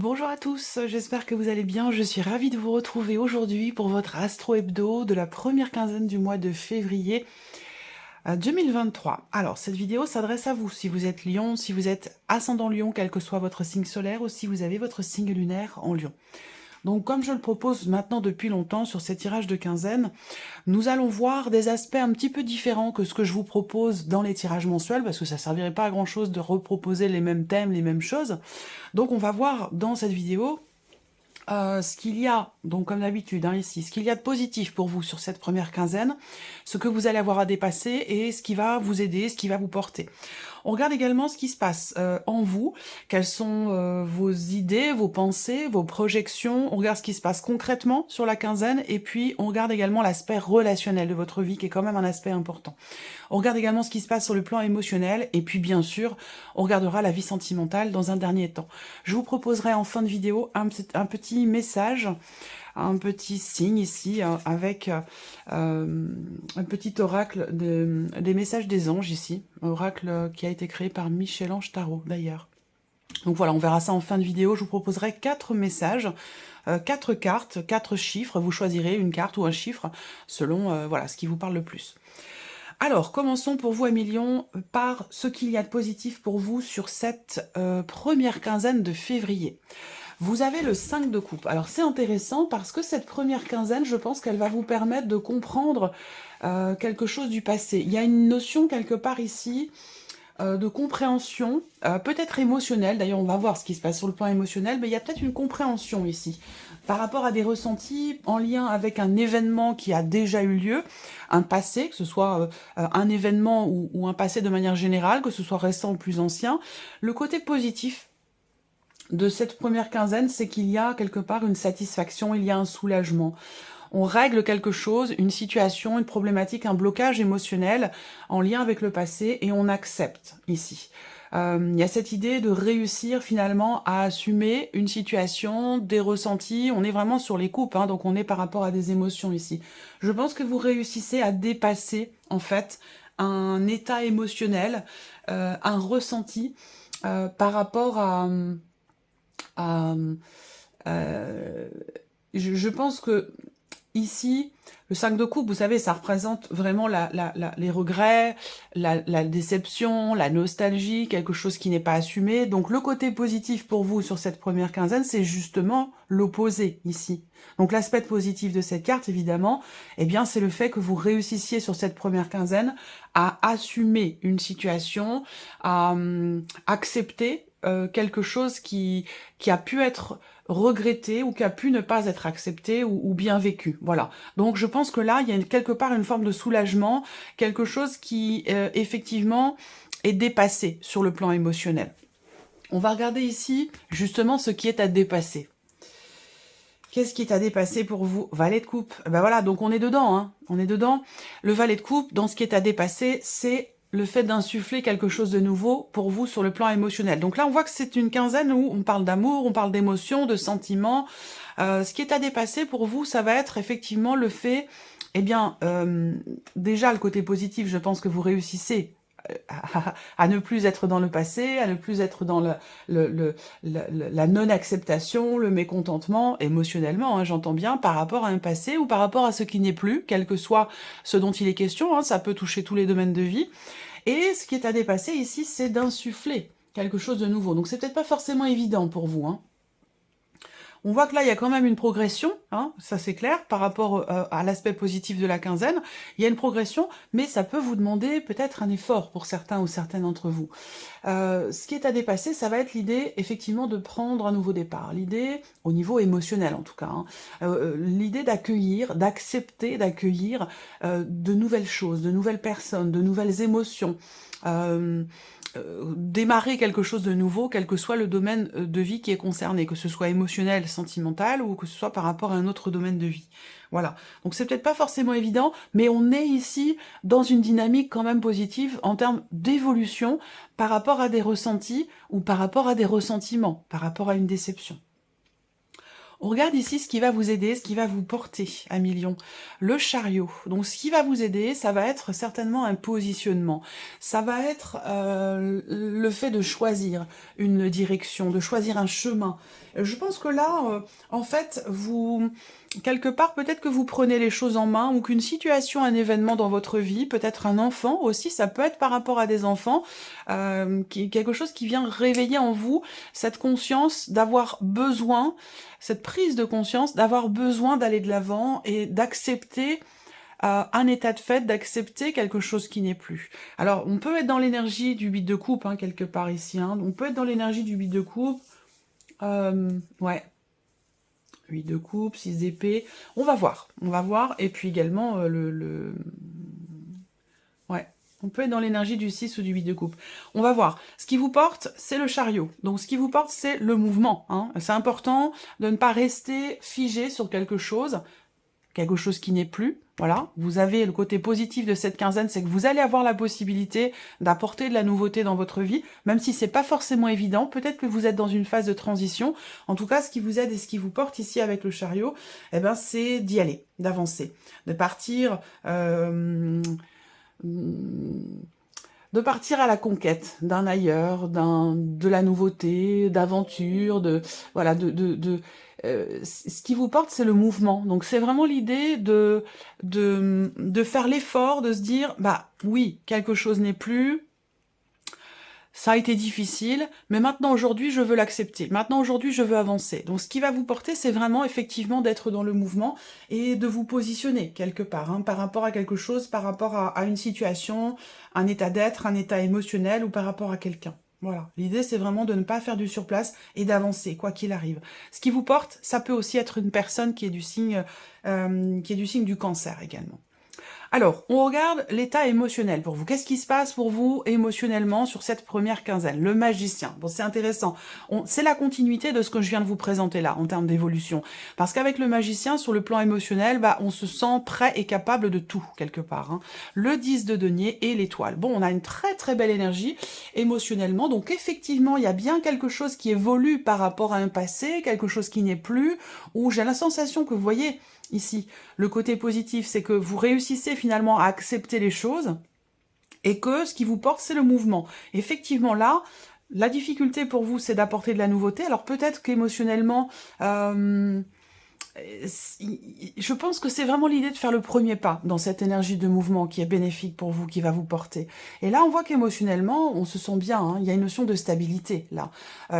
Bonjour à tous, j'espère que vous allez bien. Je suis ravie de vous retrouver aujourd'hui pour votre Astro Hebdo de la première quinzaine du mois de février 2023. Alors, cette vidéo s'adresse à vous, si vous êtes Lion, si vous êtes ascendant Lion, quel que soit votre signe solaire, ou si vous avez votre signe lunaire en Lion. Donc, comme je le propose maintenant depuis longtemps sur ces tirages de quinzaine, nous allons voir des aspects un petit peu différents que ce que je vous propose dans les tirages mensuels, parce que ça servirait pas à grand chose de reproposer les mêmes thèmes, les mêmes choses. Donc on va voir dans cette vidéo ce qu'il y a, donc comme d'habitude ici, ce qu'il y a de positif pour vous sur cette première quinzaine, ce que vous allez avoir à dépasser et ce qui va vous aider, ce qui va vous porter. On regarde également ce qui se passe en vous, quelles sont vos idées, vos pensées, vos projections, on regarde ce qui se passe concrètement sur la quinzaine, et puis on regarde également l'aspect relationnel de votre vie, qui est quand même un aspect important. On regarde également ce qui se passe sur le plan émotionnel, et puis bien sûr, on regardera la vie sentimentale dans un dernier temps. Je vous proposerai en fin de vidéo un petit message, un petit signe ici, avec un petit oracle des messages des anges ici, oracle qui a été créé par Michel-Ange Tarot d'ailleurs. Donc voilà, on verra ça en fin de vidéo. Je vous proposerai 4 messages, 4 cartes, 4 chiffres. Vous choisirez une carte ou un chiffre selon voilà, ce qui vous parle le plus. Alors, commençons pour vous, Amélion, par ce qu'il y a de positif pour vous sur cette première quinzaine de février. Vous avez le 5 de coupe. Alors, c'est intéressant parce que cette première quinzaine, je pense qu'elle va vous permettre de comprendre quelque chose du passé. Il y a une notion quelque part ici de compréhension, peut-être émotionnelle. D'ailleurs, on va voir ce qui se passe sur le plan émotionnel, mais il y a peut-être une compréhension ici par rapport à des ressentis en lien avec un événement qui a déjà eu lieu, un passé, que ce soit un événement ou un passé de manière générale, que ce soit récent ou plus ancien. Le côté positif de cette première quinzaine, c'est qu'il y a quelque part une satisfaction, il y a un soulagement. On règle quelque chose, une situation, une problématique, un blocage émotionnel en lien avec le passé, et on accepte ici. Il y a cette idée de réussir finalement à assumer une situation, des ressentis. On est vraiment sur les coupes, hein, donc on est par rapport à des émotions ici. Je pense que vous réussissez à dépasser en fait un état émotionnel, un ressenti par rapport à je pense que ici, le 5 de coupe, vous savez, ça représente vraiment les regrets, la déception, la nostalgie, quelque chose qui n'est pas assumé. Donc le côté positif pour vous sur cette première quinzaine, c'est justement l'opposé ici. Donc l'aspect positif de cette carte, évidemment, eh bien, c'est le fait que vous réussissiez sur cette première quinzaine à assumer une situation, à accepter quelque chose qui a pu être regretté ou qui a pu ne pas être accepté ou bien vécu. Voilà. Donc je pense que là, il y a quelque part une forme de soulagement, quelque chose qui effectivement est dépassé sur le plan émotionnel. On va regarder ici justement ce qui est à dépasser. Qu'est-ce qui est à dépasser pour vous? Valet de coupe. Ben voilà, donc on est dedans, hein. On est dedans. Le valet de coupe, dans ce qui est à dépasser, c'est le fait d'insuffler quelque chose de nouveau pour vous sur le plan émotionnel. Donc là, on voit que c'est une quinzaine où on parle d'amour, on parle d'émotion, de sentiments. Ce qui est à dépasser pour vous, ça va être effectivement le fait, eh bien, déjà le côté positif, je pense que vous réussissez à ne plus être dans le passé, à ne plus être dans la non-acceptation, le mécontentement, émotionnellement, hein, j'entends bien, par rapport à un passé ou par rapport à ce qui n'est plus, quel que soit ce dont il est question, hein, ça peut toucher tous les domaines de vie. Et ce qui est à dépasser ici, c'est d'insuffler quelque chose de nouveau. Donc c'est peut-être pas forcément évident pour vous, hein. On voit que là, il y a quand même une progression, hein, ça c'est clair, par rapport à l'aspect positif de la quinzaine. Il y a une progression, mais ça peut vous demander peut-être un effort pour certains ou certaines d'entre vous. Ce qui est à dépasser, ça va être l'idée, effectivement, de prendre un nouveau départ. L'idée, au niveau émotionnel en tout cas, hein, l'idée d'accueillir, d'accepter, d'accueillir de nouvelles choses, de nouvelles personnes, de nouvelles émotions. Démarrer quelque chose de nouveau, quel que soit le domaine de vie qui est concerné, que ce soit émotionnel, sentimental, ou que ce soit par rapport à un autre domaine de vie. Voilà. Donc c'est peut-être pas forcément évident, mais on est ici dans une dynamique quand même positive en termes d'évolution par rapport à des ressentis ou par rapport à des ressentiments, par rapport à une déception. On regarde ici ce qui va vous aider, ce qui va vous porter à millions. Le chariot. Donc ce qui va vous aider, ça va être certainement un positionnement. Ça va être le fait de choisir une direction, de choisir un chemin. Je pense que là, en fait, vous... Quelque part, peut-être que vous prenez les choses en main ou qu'une situation, un événement dans votre vie, peut-être un enfant aussi, ça peut être par rapport à des enfants, quelque chose qui vient réveiller en vous cette conscience d'avoir besoin, cette prise de conscience, d'avoir besoin d'aller de l'avant et d'accepter un état de fait, d'accepter quelque chose qui n'est plus. Alors, on peut être dans l'énergie du 8 de coupe, hein, quelque part ici, hein. On peut être dans l'énergie du 8 de coupe, ouais. 8 de coupe, 6 d'épée, on va voir, et puis également ouais, on peut être dans l'énergie du 6 ou du 8 de coupe. On va voir. Ce qui vous porte, c'est le chariot. Donc ce qui vous porte, c'est le mouvement, hein. C'est important de ne pas rester figé sur quelque chose qui n'est plus. Voilà, vous avez le côté positif de cette quinzaine, c'est que vous allez avoir la possibilité d'apporter de la nouveauté dans votre vie, même si c'est pas forcément évident. Peut-être que vous êtes dans une phase de transition. En tout cas, ce qui vous aide et ce qui vous porte ici avec le chariot, eh ben, c'est d'y aller, d'avancer, de partir... de partir à la conquête d'un ailleurs, de la nouveauté, d'aventure, voilà, ce qui vous porte, c'est le mouvement. Donc c'est vraiment l'idée de faire l'effort, de se dire, bah oui, quelque chose n'est plus, ça a été difficile, mais maintenant, aujourd'hui, je veux l'accepter. Maintenant, aujourd'hui, je veux avancer. Donc, ce qui va vous porter, c'est vraiment, effectivement, d'être dans le mouvement et de vous positionner, quelque part, hein, par rapport à quelque chose, par rapport à une situation, un état d'être, un état émotionnel ou par rapport à quelqu'un. Voilà. L'idée, c'est vraiment de ne pas faire du surplace et d'avancer, quoi qu'il arrive. Ce qui vous porte, ça peut aussi être une personne qui est du signe du Cancer, également. Alors, on regarde l'état émotionnel pour vous. Qu'est-ce qui se passe pour vous émotionnellement sur cette première quinzaine? Le magicien. Bon, c'est intéressant. C'est la continuité de ce que je viens de vous présenter là, en termes d'évolution. Parce qu'avec le magicien, sur le plan émotionnel, bah, on se sent prêt et capable de tout, quelque part, hein. Le 10 de denier et l'étoile. Bon, on a une très très belle énergie émotionnellement. Donc, effectivement, il y a bien quelque chose qui évolue par rapport à un passé, quelque chose qui n'est plus, où j'ai la sensation que, vous voyez... Ici, le côté positif, c'est que vous réussissez finalement à accepter les choses et que ce qui vous porte, c'est le mouvement. Effectivement, là, la difficulté pour vous, c'est d'apporter de la nouveauté. Alors peut-être qu'émotionnellement, je pense que c'est vraiment l'idée de faire le premier pas dans cette énergie de mouvement qui est bénéfique pour vous, qui va vous porter. Et là, on voit qu'émotionnellement, on se sent bien, hein, il y a une notion de stabilité, là.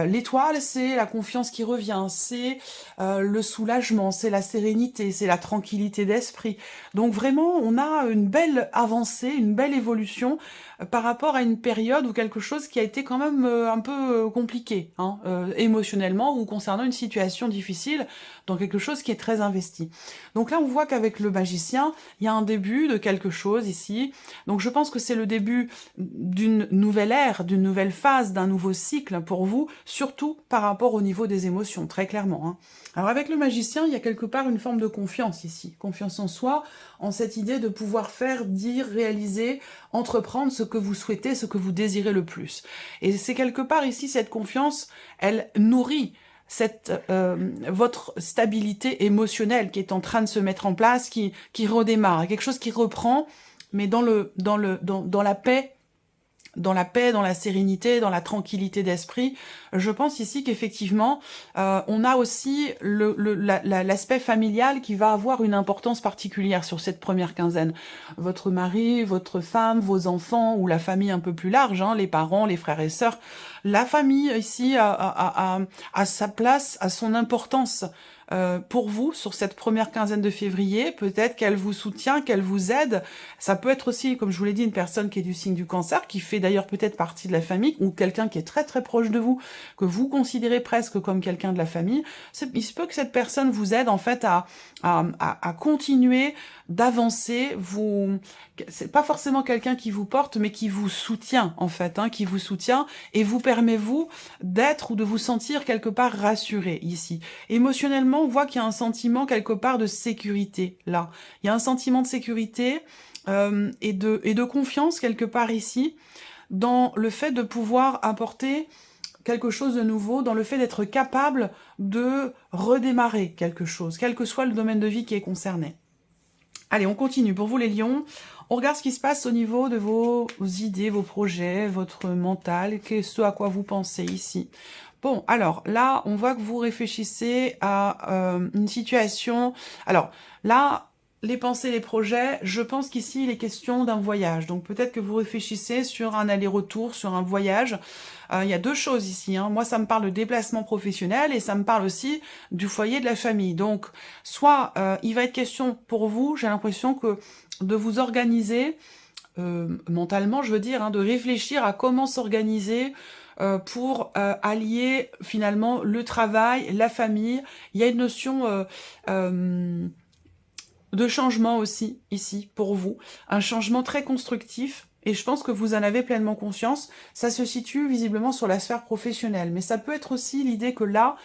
L'étoile, c'est la confiance qui revient, c'est le soulagement, c'est la sérénité, c'est la tranquillité d'esprit. Donc vraiment, on a une belle avancée, une belle évolution par rapport à une période ou quelque chose qui a été quand même un peu compliqué, hein, émotionnellement ou concernant une situation difficile, dans quelque chose qui est très investi. Donc là, on voit qu'avec le magicien, il y a un début de quelque chose ici. Donc je pense que c'est le début d'une nouvelle ère, d'une nouvelle phase, d'un nouveau cycle pour vous, surtout par rapport au niveau des émotions, très clairement, hein. Alors avec le magicien, il y a quelque part une forme de confiance ici, confiance en soi, en cette idée de pouvoir faire, dire, réaliser, entreprendre ce que vous souhaitez, ce que vous désirez le plus. Et c'est quelque part ici, cette confiance, elle nourrit votre stabilité émotionnelle qui est en train de se mettre en place, qui redémarre, quelque chose qui reprend, mais dans la paix, dans la sérénité, dans la tranquillité d'esprit. Je pense ici qu'effectivement, on a aussi l'aspect familial qui va avoir une importance particulière sur cette première quinzaine. Votre mari, votre femme, vos enfants, ou la famille un peu plus large, hein, les parents, les frères et sœurs. La famille ici a sa place, a son importance. Pour vous, sur cette première quinzaine de février, peut-être qu'elle vous soutient, qu'elle vous aide. Ça peut être aussi, comme je vous l'ai dit, une personne qui est du signe du Cancer, qui fait d'ailleurs peut-être partie de la famille, ou quelqu'un qui est très très proche de vous, que vous considérez presque comme quelqu'un de la famille. Il se peut que cette personne vous aide en fait à continuer d'avancer. C'est pas forcément quelqu'un qui vous porte, mais qui vous soutient en fait, hein, qui vous soutient et vous permet vous d'être ou de vous sentir quelque part rassuré ici. Émotionnellement, on voit qu'il y a un sentiment quelque part de sécurité là. Il y a un sentiment de sécurité et de confiance quelque part ici dans le fait de pouvoir apporter quelque chose de nouveau, dans le fait d'être capable de redémarrer quelque chose, quel que soit le domaine de vie qui est concerné. Allez, on continue. Pour vous les lions, on regarde ce qui se passe au niveau de vos idées, vos projets, votre mental, ce à quoi vous pensez ici. Bon, alors là, on voit que vous réfléchissez à une situation... Alors là, les pensées, les projets, je pense qu'ici, il est question d'un voyage. Donc peut-être que vous réfléchissez sur un aller-retour, sur un voyage. Il y a deux choses ici. Hein. Moi, ça me parle de déplacement professionnel et ça me parle aussi du foyer de la famille. Donc, soit il va être question pour vous, j'ai l'impression que de vous organiser, mentalement, je veux dire, hein, de réfléchir à comment s'organiser pour allier finalement le travail, la famille. Il y a une notion de changement aussi, ici, pour vous. Un changement très constructif, et je pense que vous en avez pleinement conscience. Ça se situe visiblement sur la sphère professionnelle, mais ça peut être aussi l'idée que là,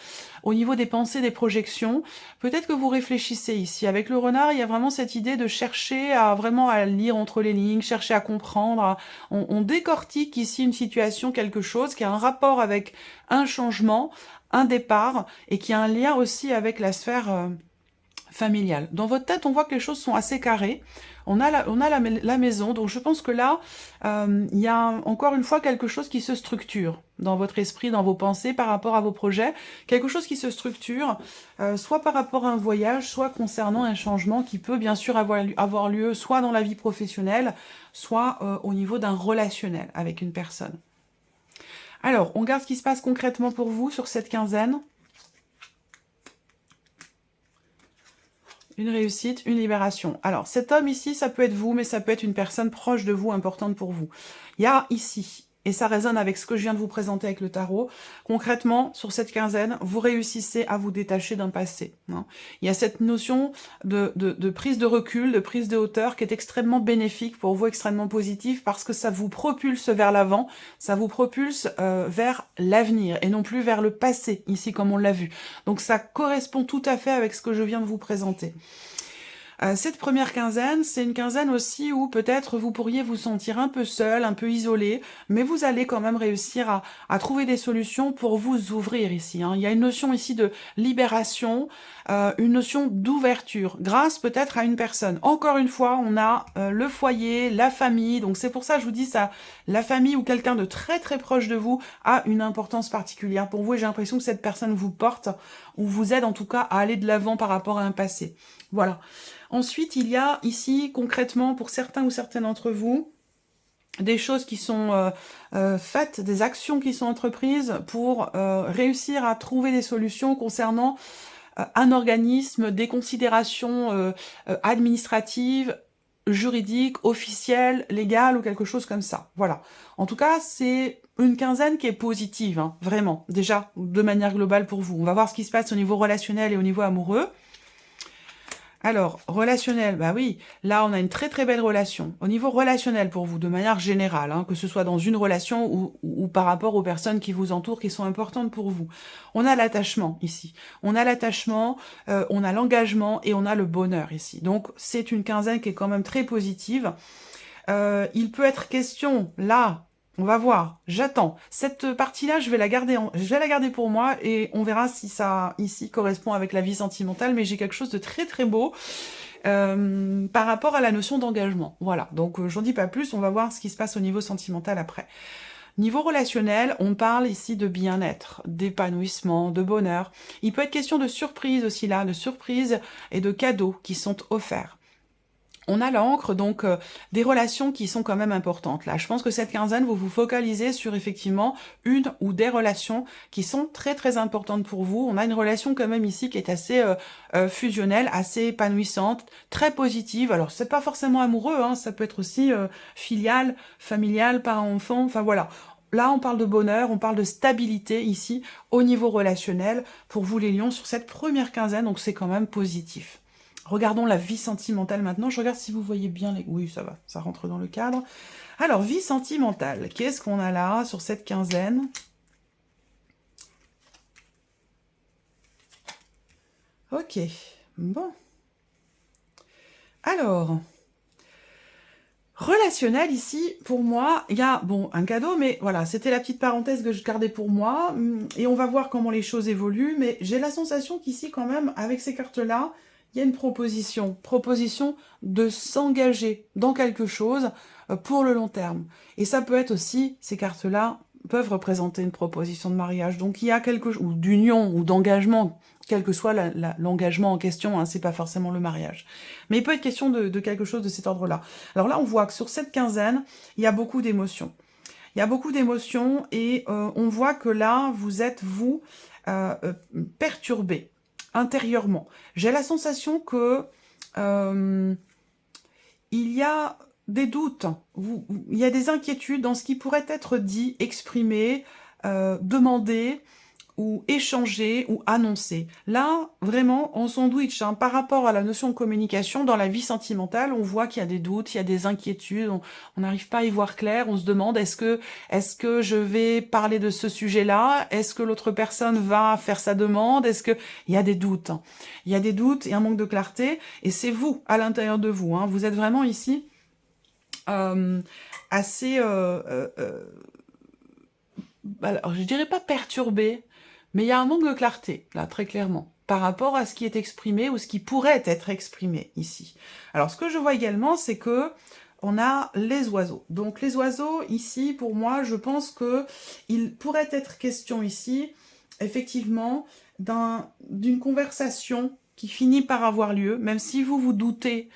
au niveau des pensées, des projections, peut-être que vous réfléchissez ici. Avec le renard, il y a vraiment cette idée de chercher à vraiment à lire entre les lignes, chercher à comprendre. On décortique ici une situation, quelque chose qui a un rapport avec un changement, un départ, et qui a un lien aussi avec la sphère... familiale. Dans votre tête, on voit que les choses sont assez carrées. On a la maison, donc je pense que là, il y a encore une fois quelque chose qui se structure dans votre esprit, dans vos pensées, par rapport à vos projets. Quelque chose qui se structure, soit par rapport à un voyage, soit concernant un changement qui peut bien sûr avoir lieu, soit dans la vie professionnelle, soit au niveau d'un relationnel avec une personne. Alors, on regarde ce qui se passe concrètement pour vous sur cette quinzaine. Une réussite, une libération. Alors, cet homme ici, ça peut être vous, mais ça peut être une personne proche de vous, importante pour vous. Il y a ici, et ça résonne avec ce que je viens de vous présenter avec le tarot, concrètement, sur cette quinzaine, vous réussissez à vous détacher d'un passé. Hein. Il y a cette notion de prise de recul, de prise de hauteur, qui est extrêmement bénéfique pour vous, extrêmement positive, parce que ça vous propulse vers l'avant, ça vous propulse vers l'avenir, et non plus vers le passé, ici, comme on l'a vu. Donc ça correspond tout à fait avec ce que je viens de vous présenter. Cette première quinzaine, c'est une quinzaine aussi où peut-être vous pourriez vous sentir un peu seul, un peu isolé, mais vous allez quand même réussir à trouver des solutions pour vous ouvrir ici. Hein. Il y a une notion ici de libération, une notion d'ouverture, grâce peut-être à une personne. Encore une fois, on a le foyer, la famille, donc c'est pour ça que je vous dis ça, la famille ou quelqu'un de très très proche de vous a une importance particulière pour vous et j'ai l'impression que cette personne vous porte ou vous aide en tout cas à aller de l'avant par rapport à un passé. Voilà. Ensuite, il y a ici, concrètement, pour certains ou certaines d'entre vous, des choses qui sont faites, des actions qui sont entreprises pour réussir à trouver des solutions concernant un organisme, des considérations administratives, juridiques, officielles, légales ou quelque chose comme ça. Voilà. En tout cas, c'est une quinzaine qui est positive, hein, vraiment, déjà, de manière globale pour vous. On va voir ce qui se passe au niveau relationnel et au niveau amoureux. Alors, relationnel, bah oui, là on a une très très belle relation. Au niveau relationnel pour vous, de manière générale, hein, que ce soit dans une relation ou par rapport aux personnes qui vous entourent, qui sont importantes pour vous. On a l'attachement ici. On a l'attachement, on a l'engagement et on a le bonheur ici. Donc c'est une quinzaine qui est quand même très positive. Il peut être question, là, on va voir, j'attends. Cette partie-là, je vais la garder pour moi et on verra si ça, ici, correspond avec la vie sentimentale, mais j'ai quelque chose de très très beau par rapport à la notion d'engagement. Voilà, donc j'en dis pas plus, on va voir ce qui se passe au niveau sentimental après. Niveau relationnel, on parle ici de bien-être, d'épanouissement, de bonheur. Il peut être question de surprise aussi là, de surprises et de cadeaux qui sont offerts. On a l'encre, donc des relations qui sont quand même importantes. Là, je pense que cette quinzaine, vous vous focalisez sur effectivement une ou des relations qui sont très très importantes pour vous. On a une relation quand même ici qui est assez fusionnelle, assez épanouissante, très positive. Alors, c'est pas forcément amoureux, hein, ça peut être aussi filial, familial, parent-enfant, enfin voilà. Là, on parle de bonheur, on parle de stabilité ici, au niveau relationnel, pour vous les lions, sur cette première quinzaine, donc c'est quand même positif. Regardons la vie sentimentale maintenant. Je regarde si vous voyez bien les... Oui, ça va, ça rentre dans le cadre. Alors, vie sentimentale. Qu'est-ce qu'on a là sur cette quinzaine? Ok, bon. Alors, Relationnel, ici, pour moi, il y a, bon, un cadeau, mais voilà, c'était la petite parenthèse que je gardais pour moi, et on va voir comment les choses évoluent, mais j'ai la sensation qu'ici, quand même, avec ces cartes-là, il y a une proposition de s'engager dans quelque chose pour le long terme. Et ça peut être aussi, ces cartes-là peuvent représenter une proposition de mariage, donc il y a quelque chose, ou d'union, ou d'engagement, quel que soit l'engagement en question, hein, c'est pas forcément le mariage. Mais il peut être question de quelque chose de cet ordre-là. Alors là, on voit que sur cette quinzaine, il y a beaucoup d'émotions. Il y a beaucoup d'émotions et on voit que là, vous êtes, vous, perturbé intérieurement. J'ai la sensation que il y a des doutes, il y a des inquiétudes dans ce qui pourrait être dit, exprimé, demandé, ou échanger, ou annoncer. Là, vraiment, en sandwich, hein, par rapport à la notion de communication, dans la vie sentimentale, on voit qu'il y a des doutes, il y a des inquiétudes, on n'arrive pas à y voir clair, on se demande est-ce que je vais parler de ce sujet-là, est-ce que l'autre personne va faire sa demande, est-ce que... Il y a des doutes, hein. Il y a des doutes et un manque de clarté, et c'est vous, à l'intérieur de vous, hein. Vous êtes vraiment ici assez... alors, je dirais pas perturbé, mais il y a un manque de clarté, là, très clairement, par rapport à ce qui est exprimé ou ce qui pourrait être exprimé ici. Alors, ce que je vois également, c'est que on a les oiseaux. Donc, les oiseaux, ici, pour moi, je pense que il pourrait être question ici, effectivement, d'une conversation qui finit par avoir lieu, même si vous vous doutez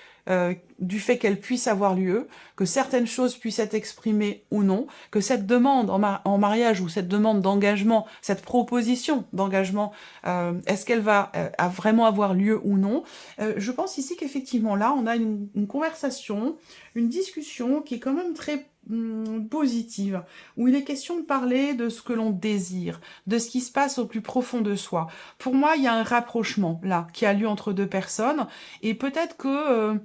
du fait qu'elle puisse avoir lieu, que certaines choses puissent être exprimées ou non, que cette demande en mariage ou cette demande d'engagement, cette proposition d'engagement, est-ce qu'elle va vraiment avoir lieu ou non. Je pense ici qu'effectivement là, on a une conversation, une discussion qui est quand même très positive, où il est question de parler de ce que l'on désire, de ce qui se passe au plus profond de soi. Pour moi, il y a un rapprochement là qui a lieu entre deux personnes, et peut-être que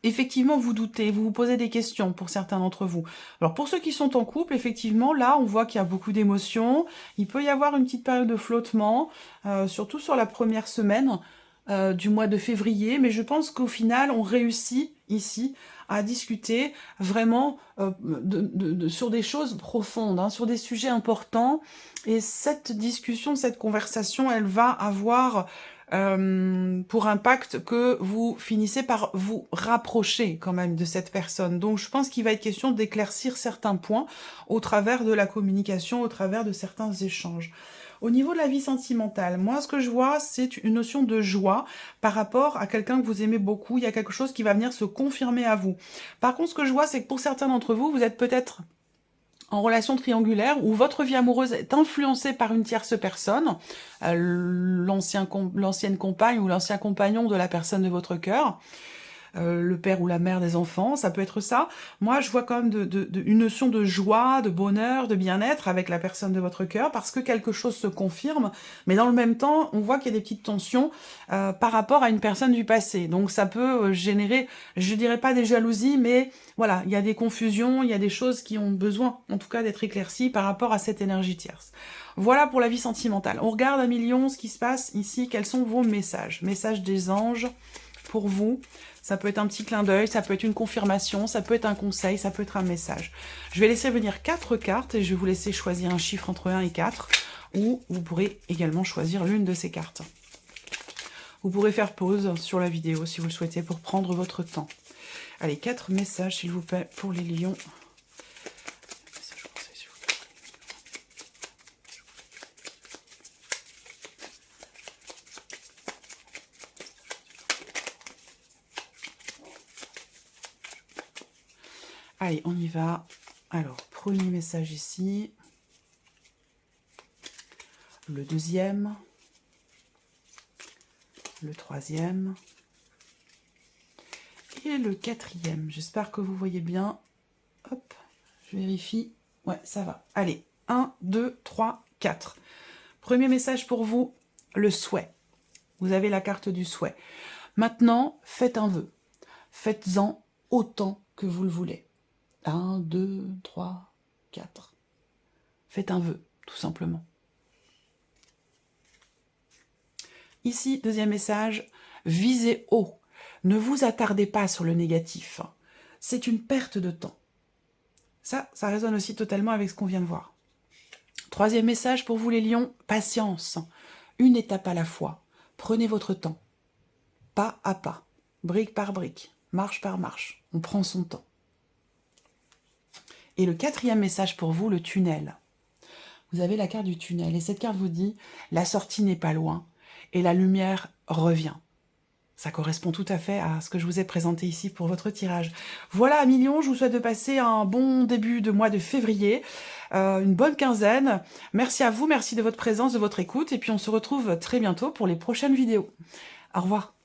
effectivement, vous doutez, vous vous posez des questions pour certains d'entre vous. Alors pour ceux qui sont en couple, effectivement, là, on voit qu'il y a beaucoup d'émotions. Il peut y avoir une petite période de flottement, surtout sur la première semaine du mois de février. Mais je pense qu'au final, on réussit ici à discuter vraiment sur des choses profondes, hein, sur des sujets importants. Et cette discussion, cette conversation, elle va avoir pour impact que vous finissez par vous rapprocher quand même de cette personne. Donc je pense qu'il va être question d'éclaircir certains points au travers de la communication, au travers de certains échanges. Au niveau de la vie sentimentale, moi ce que je vois, c'est une notion de joie par rapport à quelqu'un que vous aimez beaucoup. Il y a quelque chose qui va venir se confirmer à vous. Par contre, ce que je vois, c'est que pour certains d'entre vous, vous êtes peut-être en relation triangulaire où votre vie amoureuse est influencée par une tierce personne, l'ancienne compagne ou l'ancien compagnon de la personne de votre cœur, le père ou la mère des enfants, ça peut être ça. Moi, je vois quand même une notion de joie, de bonheur, de bien-être avec la personne de votre cœur, parce que quelque chose se confirme, mais dans le même temps, on voit qu'il y a des petites tensions par rapport à une personne du passé. Donc ça peut générer, je dirais pas des jalousies, mais voilà, il y a des confusions, il y a des choses qui ont besoin, en tout cas, d'être éclaircies par rapport à cette énergie tierce. Voilà pour la vie sentimentale. On regarde à millions ce qui se passe ici, quels sont vos messages. Messages des anges pour vous. Ça peut être un petit clin d'œil, ça peut être une confirmation, ça peut être un conseil, ça peut être un message. Je vais laisser venir 4 cartes et je vais vous laisser choisir un chiffre entre 1 et 4, ou vous pourrez également choisir l'une de ces cartes. Vous pourrez faire pause sur la vidéo si vous le souhaitez pour prendre votre temps. Allez, 4 messages s'il vous plaît pour les lions. Allez, on y va. Alors, premier message ici. Le deuxième. Le troisième. Et le quatrième. J'espère que vous voyez bien. Hop, je vérifie. Ouais, ça va. Allez, 1, 2, 3, 4. Premier message pour vous, le souhait. Vous avez la carte du souhait. Maintenant, faites un vœu. Faites-en autant que vous le voulez. 1, 2, 3, 4. Faites un vœu, tout simplement. Ici, deuxième message, visez haut. Ne vous attardez pas sur le négatif. c'est une perte de temps. Ça résonne aussi totalement avec ce qu'on vient de voir. Troisième message pour vous les lions, patience. Une étape à la fois. Prenez votre temps. Pas à pas. Brique par brique. Marche par marche. On prend son temps. Et le quatrième message pour vous, le tunnel. Vous avez la carte du tunnel. Et cette carte vous dit, la sortie n'est pas loin. Et la lumière revient. Ça correspond tout à fait à ce que je vous ai présenté ici pour votre tirage. Voilà, amis lions, je vous souhaite de passer un bon début de mois de février, une bonne quinzaine. Merci à vous, merci de votre présence, de votre écoute, et puis on se retrouve très bientôt pour les prochaines vidéos. Au revoir.